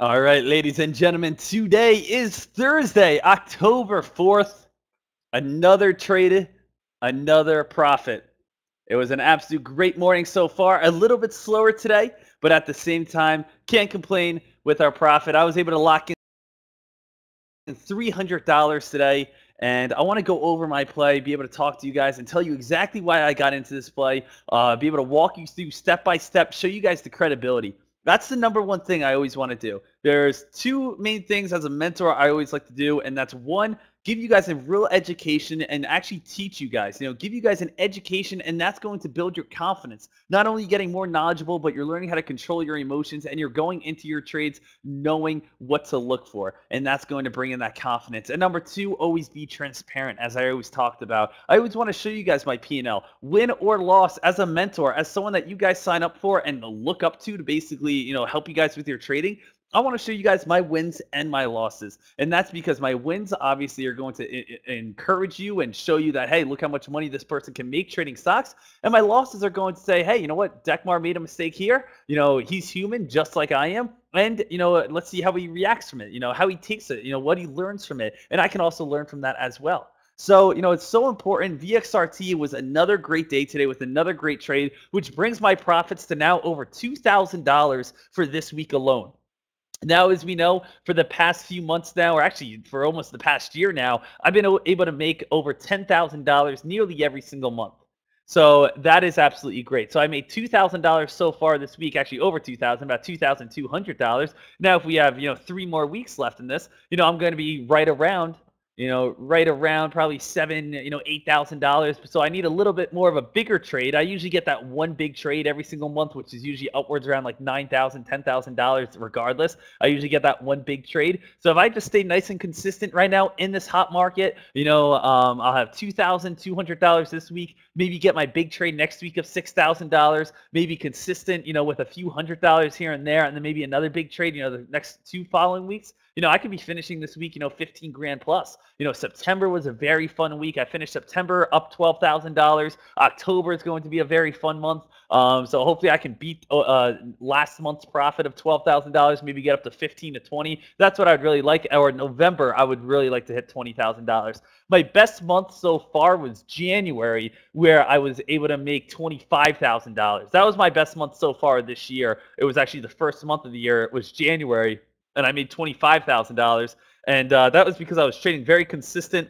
All right, ladies and gentlemen, today is Thursday, October 4th. Another trade, another profit. It was an absolute great morning so far. A little bit slower today, but at the same time, can't complain with our profit. I was able to lock in $300 today, and I want to go over my play, be able to talk to you guys and tell you exactly why I got into this play, be able to walk you through step by step, show you guys the credibility. That's the number one thing I always want to do. There's two main things as a mentor I always like to do, and that's one, give you guys a real education and actually teach you guys, give you guys an education, and that's going to build your confidence. Not only getting more knowledgeable, but you're learning how to control your emotions, and you're going into your trades knowing what to look for, and that's going to bring in that confidence. And number two, always be transparent, as I always talked about. I always want to show you guys my P&L, win or loss, as a mentor, as someone that you guys sign up for and look up to basically, help you guys with your trading. I want to show you guys my wins and my losses. And that's because my wins obviously are going to encourage you and show you that, hey, look how much money this person can make trading stocks. And my losses are going to say, hey, you know what? Dekmar made a mistake here. He's human just like I am. And, let's see how he reacts from it, how he takes it, what he learns from it. And I can also learn from that as well. So, it's so important. VXRT was another great day today with another great trade, which brings my profits to now over $2,000 for this week alone. Now, as we know, for the past few months now, or actually for almost the past year now, I've been able to make over $10,000 nearly every single month. So that is absolutely great. So I made $2,000 so far this week, actually over $2,000, about $2,200. Now, if we have, 3 more weeks left in this, I'm going to be right around probably $8,000. So I need a little bit more of a bigger trade. I usually get that one big trade every single month, which is usually upwards around like $9,000, $10,000 regardless. I usually get that one big trade. So if I just stay nice and consistent right now in this hot market, I'll have $2,200 this week, maybe get my big trade next week of $6,000, maybe consistent, with a few $100 here and there, and then maybe another big trade, the next 2 following weeks. I could be finishing this week, 15 grand plus. September was a very fun week. I finished September up $12,000. October is going to be a very fun month. So hopefully I can beat last month's profit of $12,000, maybe get up to 15 to 20. That's what I'd really like. Or November, I would really like to hit $20,000. My best month so far was January, where I was able to make $25,000. That was my best month so far this year. It was actually the first month of the year. It was January, and I made $25,000. And that was because I was trading very consistent.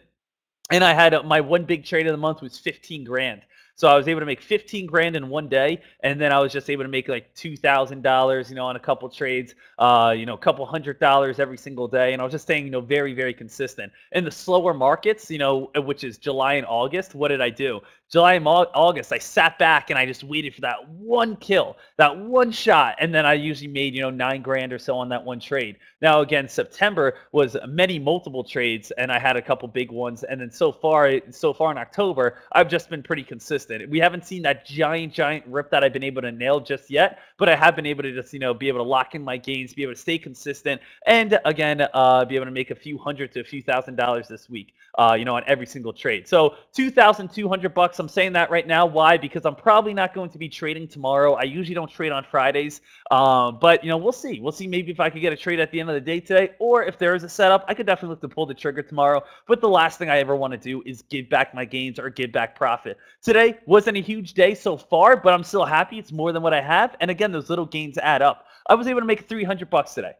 And I had my one big trade of the month was 15 grand. So I was able to make 15 grand in one day, and then I was just able to make like $2,000, on a couple trades, a couple $100 every single day, and I was just staying, very, very consistent. In the slower markets, which is July and August, what did I do? July and August, I sat back and I just waited for that one kill, that one shot, and then I usually made, 9 grand or so on that one trade. Now, again, September was multiple trades, and I had a couple big ones, and then so far in October, I've just been pretty consistent. We haven't seen that giant rip that I've been able to nail just yet, but I have been able to just, be able to lock in my gains, be able to stay consistent, and again, be able to make a few $100 to a few $1,000s this week, on every single trade. So $2,200. I'm saying that right now. Why? Because I'm probably not going to be trading tomorrow. I usually don't trade on Fridays, but we'll see. We'll see maybe if I could get a trade at the end of the day today, or if there is a setup, I could definitely look to pull the trigger tomorrow. But the last thing I ever want to do is give back my gains or give back profit. Today wasn't a huge day so far, but I'm still happy. It's more than what I have, and again, those little gains add up. I was able to make $300 today.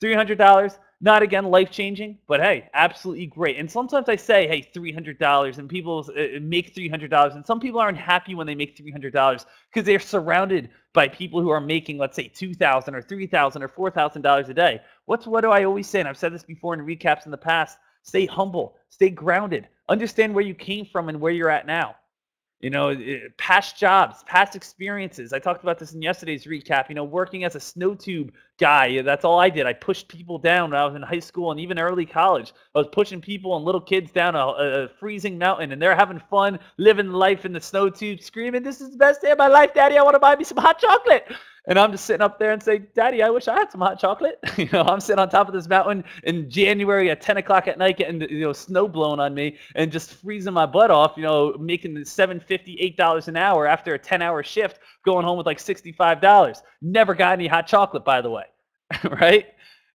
$300. Not, again, life-changing, but hey, absolutely great. And sometimes I say, hey, $300, and people make $300, and some people aren't happy when they make $300 because they're surrounded by people who are making, let's say, $2,000 or $3,000 or $4,000 a day. What do I always say? And I've said this before in recaps in the past. Stay humble. Stay grounded. Understand where you came from and where you're at now. Past jobs, past experiences. I talked about this in yesterday's recap, working as a snow tube guy. That's all I did. I pushed people down when I was in high school and even early college. I was pushing people and little kids down a freezing mountain, and they're having fun, living life in the snow tube, screaming, "This is the best day of my life, Daddy. I want to buy me some hot chocolate." And I'm just sitting up there and say, "Daddy, I wish I had some hot chocolate." I'm sitting on top of this mountain in January at 10 o'clock at night, getting snow blown on me and just freezing my butt off. Making $7.50, $8 an hour after a 10-hour shift, going home with like $65. Never got any hot chocolate, by the way, right?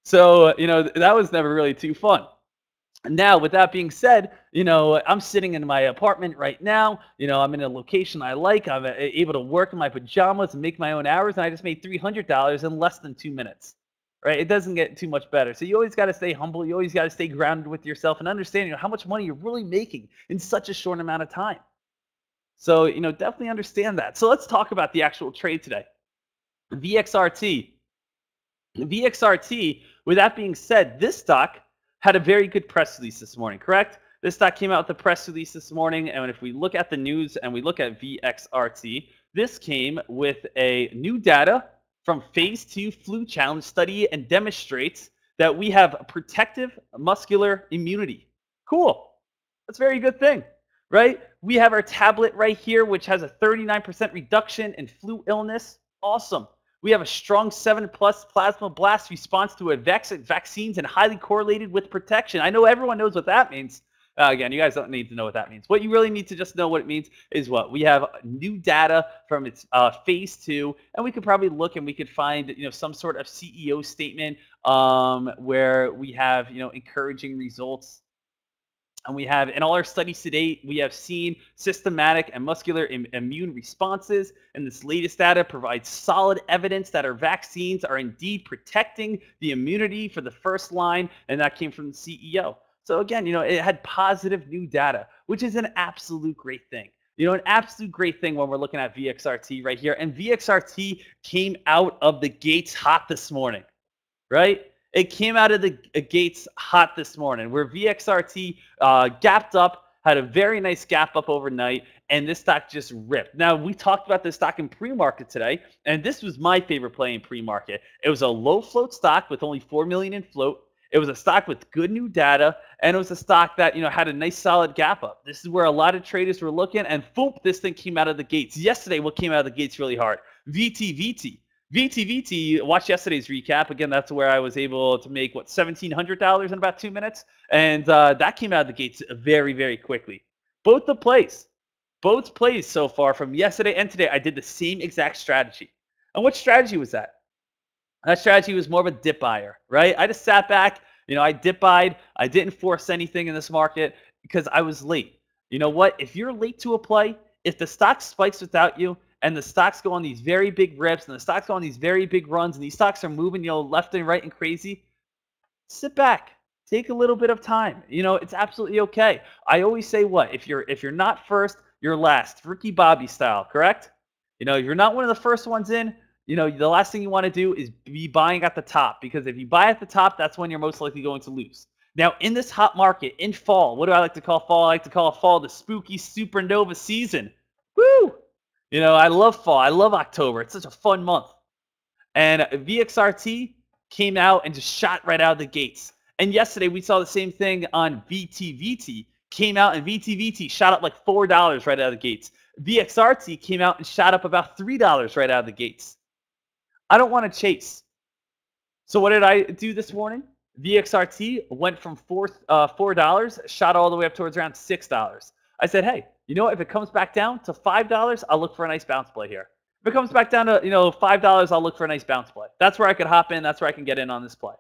So, that was never really too fun. Now, with that being said, I'm sitting in my apartment right now. I'm in a location I like. I'm able to work in my pajamas and make my own hours, and I just made $300 in less than 2 minutes. Right? It doesn't get too much better. So you always got to stay humble. You always got to stay grounded with yourself and understand, how much money you're really making in such a short amount of time. So, definitely understand that. So let's talk about the actual trade today. VXRT. VXRT, with that being said, this stock had a very good press release this morning, correct? This stock came out with a press release this morning, and if we look at the news and we look at VXRT, this came with a new data from phase 2 flu challenge study and demonstrates that we have protective muscular immunity. Cool. That's a very good thing, right? We have our tablet right here, which has a 39% reduction in flu illness. Awesome. We have a strong 7+ plasma blast response to vaccines and highly correlated with protection. I know everyone knows what that means. Again, you guys don't need to know what that means. What you really need to just know what it means is what? We have new data from its phase 2, and we could probably look and we could find some sort of CEO statement where we have encouraging results. And we have, in all our studies to date, we have seen systematic and muscular immune responses. And this latest data provides solid evidence that our vaccines are indeed protecting the immunity for the first line. And that came from the CEO. So again, it had positive new data, which is an absolute great thing. An absolute great thing when we're looking at VXRT right here. And VXRT came out of the gates hot this morning, right? It came out of the gates hot this morning, where VXRT gapped up, had a very nice gap up overnight, and this stock just ripped. Now, we talked about this stock in pre-market today, and this was my favorite play in pre-market. It was a low float stock with only 4 million in float. It was a stock with good new data, and it was a stock that had a nice solid gap up. This is where a lot of traders were looking, and boom, this thing came out of the gates. Yesterday, what came out of the gates really hard? VTVT, watch yesterday's recap. Again, that's where I was able to make, $1,700 in about 2 minutes. And that came out of the gates very, very quickly. Both plays so far from yesterday and today, I did the same exact strategy. And what strategy was that? That strategy was more of a dip buyer, right? I just sat back, I dip buyed. I didn't force anything in this market because I was late. You know what? If you're late to a play, if the stock spikes without you, and the stocks go on these very big rips, and the stocks go on these very big runs, and these stocks are moving, left and right and crazy, sit back. Take a little bit of time. It's absolutely okay. I always say what? If you're not first, you're last. Ricky Bobby style, correct? If you're not one of the first ones in, the last thing you want to do is be buying at the top, because if you buy at the top, that's when you're most likely going to lose. Now, in this hot market, in fall, what do I like to call fall? I like to call fall the spooky supernova season. Woo! I love fall. I love October. It's such a fun month. And VXRT came out and just shot right out of the gates. And yesterday we saw the same thing on VTVT. Came out and VTVT shot up like $4 right out of the gates. VXRT came out and shot up about $3 right out of the gates. I don't want to chase. So what did I do this morning? VXRT went from $4, shot all the way up towards around $6. I said, hey, if it comes back down to $5, I'll look for a nice bounce play here. If it comes back down to, $5, I'll look for a nice bounce play. That's where I could hop in. That's where I can get in on this play.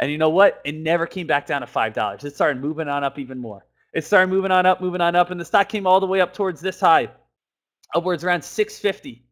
And you know what? It never came back down to $5. It started moving on up even more. It started moving on up, and the stock came all the way up towards this high, upwards around 650.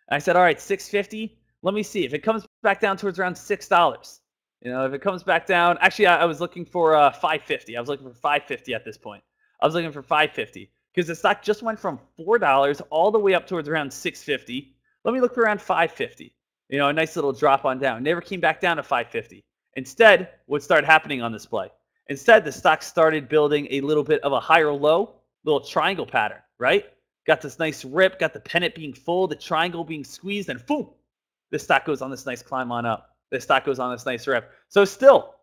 And I said, all right, 650. Let me see if it comes back down towards around $6. If it comes back down, actually, I was looking for 550. I was looking for 550 at this point. I was looking for 550 because the stock just went from $4 all the way up towards around 650. Let me look for around 550. A nice little drop on down. Never came back down to 550. Instead, what started happening on this play? Instead, the stock started building a little bit of a higher low, little triangle pattern, right? Got this nice rip, got the pennant being full, the triangle being squeezed, and boom, this stock goes on this nice climb on up. This stock goes on this nice rip. So still,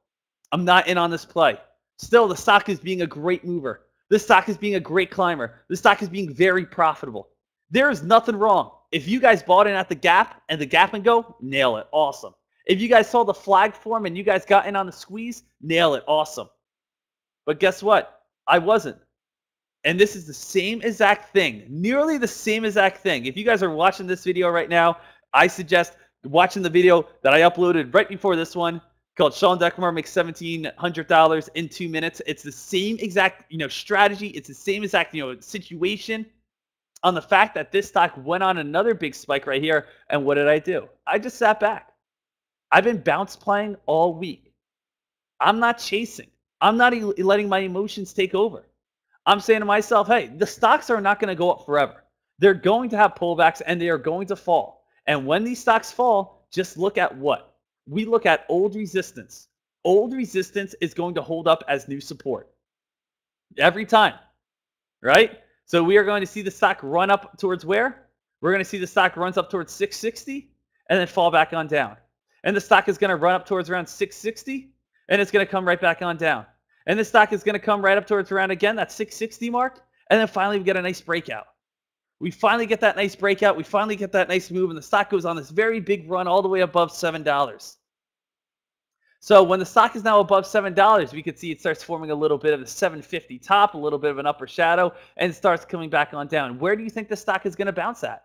I'm not in on this play. Still, the stock is being a great mover. This stock is being a great climber. This stock is being very profitable. There is nothing wrong. If you guys bought in at the gap and the gap and go, nail it. Awesome. If you guys saw the flag form and you guys got in on the squeeze, nail it. Awesome. But guess what? I wasn't. And this is the same exact thing, nearly the same exact thing. If you guys are watching this video right now, I suggest watching the video that I uploaded right before this one. called Sean Dekmar Makes $1,700 in 2 minutes. It's the same exact, strategy. It's the same exact, situation on the fact that this stock went on another big spike right here. And what did I do? I just sat back. I've been bounce playing all week. I'm not chasing. I'm not letting my emotions take over. I'm saying to myself, hey, the stocks are not going to go up forever. They're going to have pullbacks and they are going to fall. And when these stocks fall, just look at what? We look at old resistance. Old resistance is going to hold up as new support every time, right? So we are going to see the stock run up towards where? We're going to see the stock runs up towards 660 and then fall back on down. And the stock is going to run up towards around 660 and it's going to come right back on down. And the stock is going to come right up towards around again, that 660 mark. And then finally we get a nice breakout. We finally get that nice breakout. We finally get that nice move. And the stock goes on this very big run all the way above $7. So when the stock is now above $7, we can see it starts forming a little bit of a 750 top, a little bit of an upper shadow, and starts coming back on down. Where do you think the stock is going to bounce at?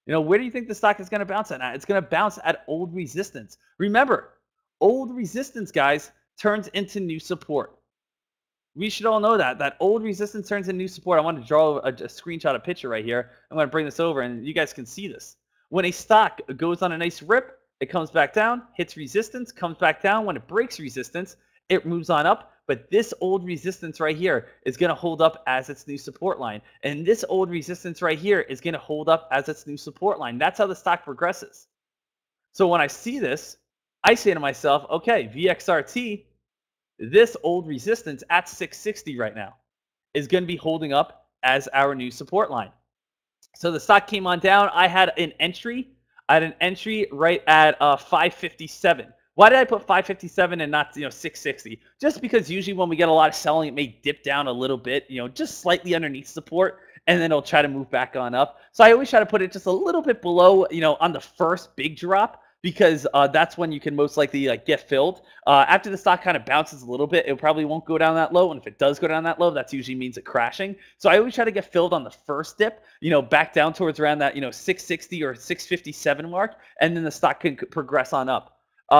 Where do you think the stock is going to bounce at? It's going to bounce at old resistance. Remember, old resistance, guys, turns into new support. We should all know that old resistance turns into new support. I want to draw a screenshot, a picture right here. I'm going to bring this over and you guys can see this. When a stock goes on a nice rip, it comes back down, hits resistance, comes back down. When it breaks resistance, it moves on up. But this old resistance right here is going to hold up as its new support line. And this old resistance right here is going to hold up as its new support line. That's how the stock progresses. So when I see this, I say to myself, okay, VXRT, this old resistance at 660 right now is going to be holding up as our new support line. So the stock came on down. I had an entry right at 557. Why did I put 557 and not 660? Just because usually when we get a lot of selling, it may dip down a little bit, just slightly underneath support, and then it'll try to move back on up. So I always try to put it just a little bit below, on the first big drop, because that's when you can most likely get filled. After the stock kind of bounces a little bit, it probably won't go down that low. And if it does go down that low, that usually means it crashing. So I always try to get filled on the first dip, back down towards around that, 660 or 657 mark. And then the stock can progress on up.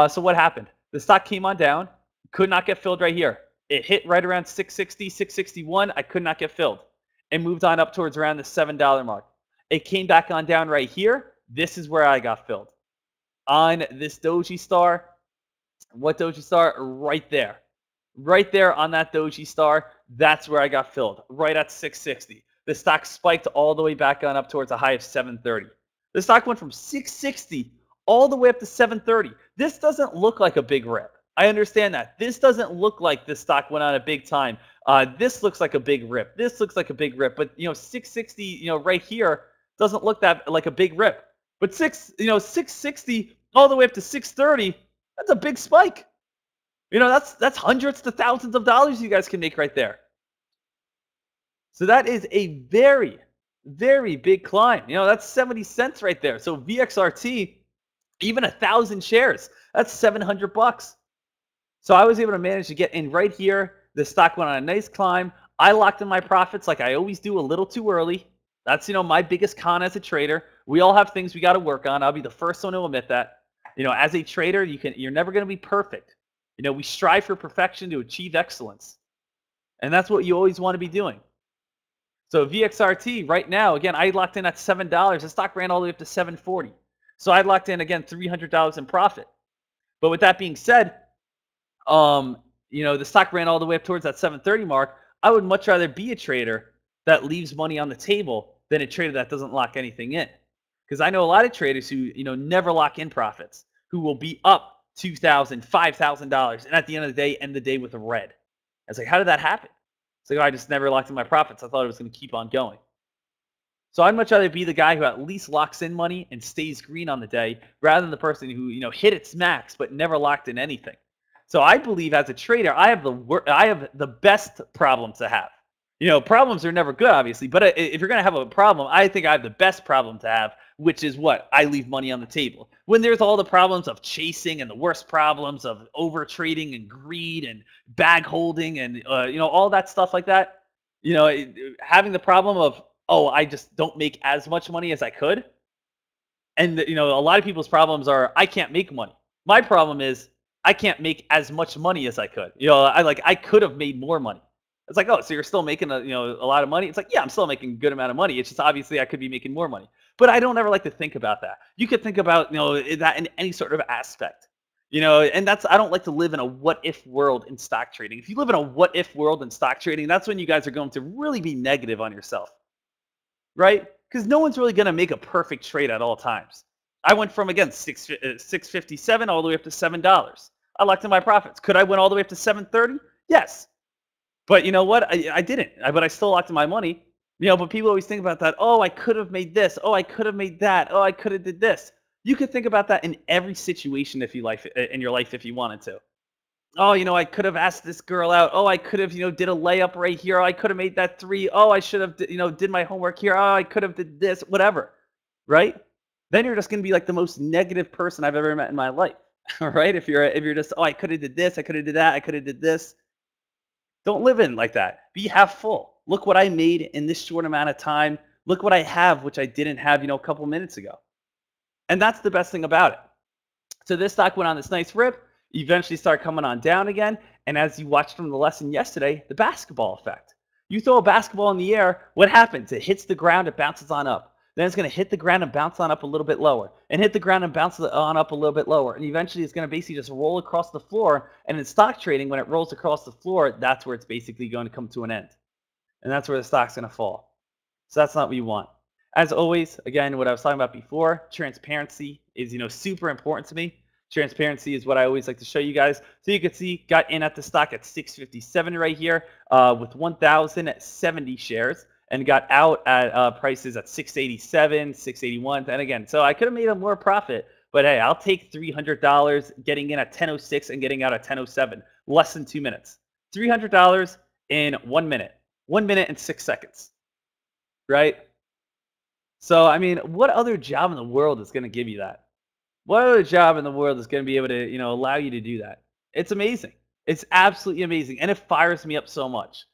So what happened? The stock came on down, could not get filled right here. It hit right around 660, 661. I could not get filled. It moved on up towards around the $7 mark. It came back on down right here. This is where I got filled. On this Doji Star. What Doji Star? Right there. Right there on that Doji Star. That's where I got filled. Right at 660. The stock spiked all the way back on up towards a high of 730. The stock went from 660 all the way up to 730. This doesn't look like a big rip. I understand that. This doesn't look like this stock went on a big time. This looks like a big rip. This looks like a big rip. But 660, right here doesn't look that like a big rip. But 660 all the way up to 630, that's a big spike. That's hundreds to thousands of dollars you guys can make right there. So that is a very, very big climb. That's 70 cents right there. So VXRT, even 1,000 shares, that's $700. So I was able to manage to get in right here. The stock went on a nice climb. I locked in my profits like I always do, a little too early. That's, my biggest con as a trader. We all have things we got to work on. I'll be the first one to admit that. As a trader, you're never going to be perfect. We strive for perfection to achieve excellence. And that's what you always want to be doing. So VXRT right now, again, I locked in at $7. The stock ran all the way up to $7.40. So I locked in, again, $300 in profit. But with that being said, the stock ran all the way up towards that 730 mark. I would much rather be a trader that leaves money on the table than a trader that doesn't lock anything in. Because I know a lot of traders who, never lock in profits, who will be up $2,000, $5,000, and at the end of the day, end the day with a red. I was like, how did that happen? It's like, I just never locked in my profits. I thought it was going to keep on going. So I'd much rather be the guy who at least locks in money and stays green on the day, rather than the person who, hit its max but never locked in anything. So I believe as a trader, I have the best problem to have. Problems are never good, obviously, but if you're going to have a problem, I think I have the best problem to have, which is what? I leave money on the table. When there's all the problems of chasing and the worst problems of over trading and greed and bag holding and, all that stuff like that, having the problem of, oh, I just don't make as much money as I could. And, a lot of people's problems are, I can't make money. My problem is, I can't make as much money as I could. I could have made more money. It's like, oh, so you're still making a lot of money? It's like, yeah, I'm still making a good amount of money. It's just obviously I could be making more money. But I don't ever like to think about that. You could think about, that in any sort of aspect. And I don't like to live in a what if world in stock trading. If you live in a what if world in stock trading, that's when you guys are going to really be negative on yourself, right? Because no one's really going to make a perfect trade at all times. I went from, again, 657 all the way up to $7. I locked in my profits. Could I win all the way up to 730? Yes. But you know what? I didn't. But I still locked in my money. But people always think about that. Oh, I could have made this. Oh, I could have made that. Oh, I could have did this. You could think about that in every situation in your life if you wanted to. Oh, I could have asked this girl out. Oh, I could have, did a layup right here. Oh, I could have made that three. Oh, I should have, did my homework here. Oh, I could have did this, whatever. Right? Then you're just going to be like the most negative person I've ever met in my life. All right? If you're just, oh, I could have did this. I could have did that. I could have did this. Don't live in like that. Be half full. Look what I made in this short amount of time. Look what I have, which I didn't have, a couple minutes ago. And that's the best thing about it. So this stock went on this nice rip. Eventually start coming on down again. And as you watched from the lesson yesterday, the basketball effect. You throw a basketball in the air, what happens? It hits the ground, it bounces on up. Then it's going to hit the ground and bounce on up a little bit lower. And hit the ground and bounce on up a little bit lower. And eventually it's going to basically just roll across the floor. And in stock trading, when it rolls across the floor, that's where it's basically going to come to an end. And that's where the stock's going to fall. So that's not what you want. As always, again, what I was talking about before, transparency is, super important to me. Transparency is what I always like to show you guys. So you can see, got in at the stock at 657 right here with 1,070 shares, and got out at prices at 687, 681. And again, so I could have made a more profit, but hey, I'll take $300 getting in at 10:06 and getting out at 10:07, less than 2 minutes. $300 in 1 minute, 1 minute and 6 seconds, right? So, I mean, what other job in the world is going to give you that? What other job in the world is going to be able to, allow you to do that? It's amazing. It's absolutely amazing. And it fires me up so much.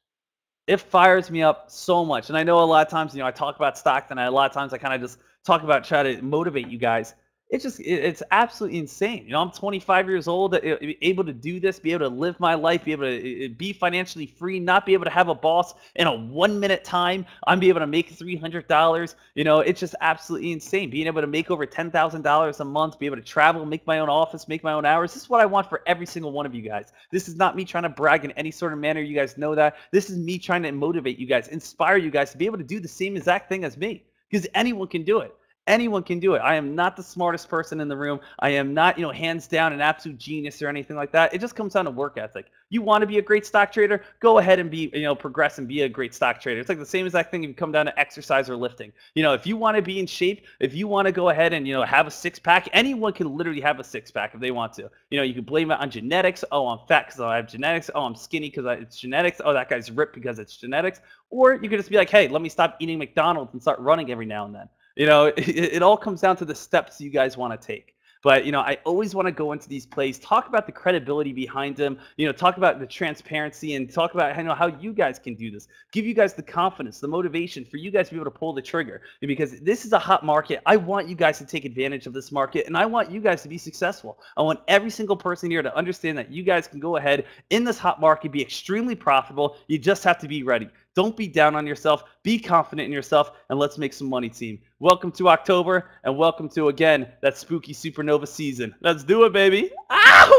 It fires me up so much. And I know a lot of times, I talk about stock, and a lot of times I kind of just talk about try to motivate you guys. It's absolutely insane. I'm 25 years old, able to do this, be able to live my life, be able to be financially free, not be able to have a boss in a 1 minute time. I'm be able to make $300. It's just absolutely insane. Being able to make over $10,000 a month, be able to travel, make my own office, make my own hours. This is what I want for every single one of you guys. This is not me trying to brag in any sort of manner. You guys know that. This is me trying to motivate you guys, inspire you guys to be able to do the same exact thing as me, because anyone can do it. Anyone can do it. I am not the smartest person in the room. I am not, hands down an absolute genius or anything like that. It just comes down to work ethic. You want to be a great stock trader? Go ahead and be, progress and be a great stock trader. It's like the same exact thing if you come down to exercise or lifting. If you want to be in shape, if you want to go ahead and, have a six-pack, anyone can literally have a six-pack if they want to. You can blame it on genetics. Oh, I'm fat because I have genetics. Oh, I'm skinny because it's genetics. Oh, that guy's ripped because it's genetics. Or you could just be like, hey, let me stop eating McDonald's and start running every now and then. It all comes down to the steps you guys want to take. But, I always want to go into these plays, talk about the credibility behind them, talk about the transparency, and talk about how you guys can do this. Give you guys the confidence, the motivation for you guys to be able to pull the trigger. Because this is a hot market. I want you guys to take advantage of this market, and I want you guys to be successful. I want every single person here to understand that you guys can go ahead in this hot market, be extremely profitable. You just have to be ready. Don't be down on yourself. Be confident in yourself, and let's make some money, team. Welcome to October, and welcome to, again, that spooky supernova season. Let's do it, baby. Ow!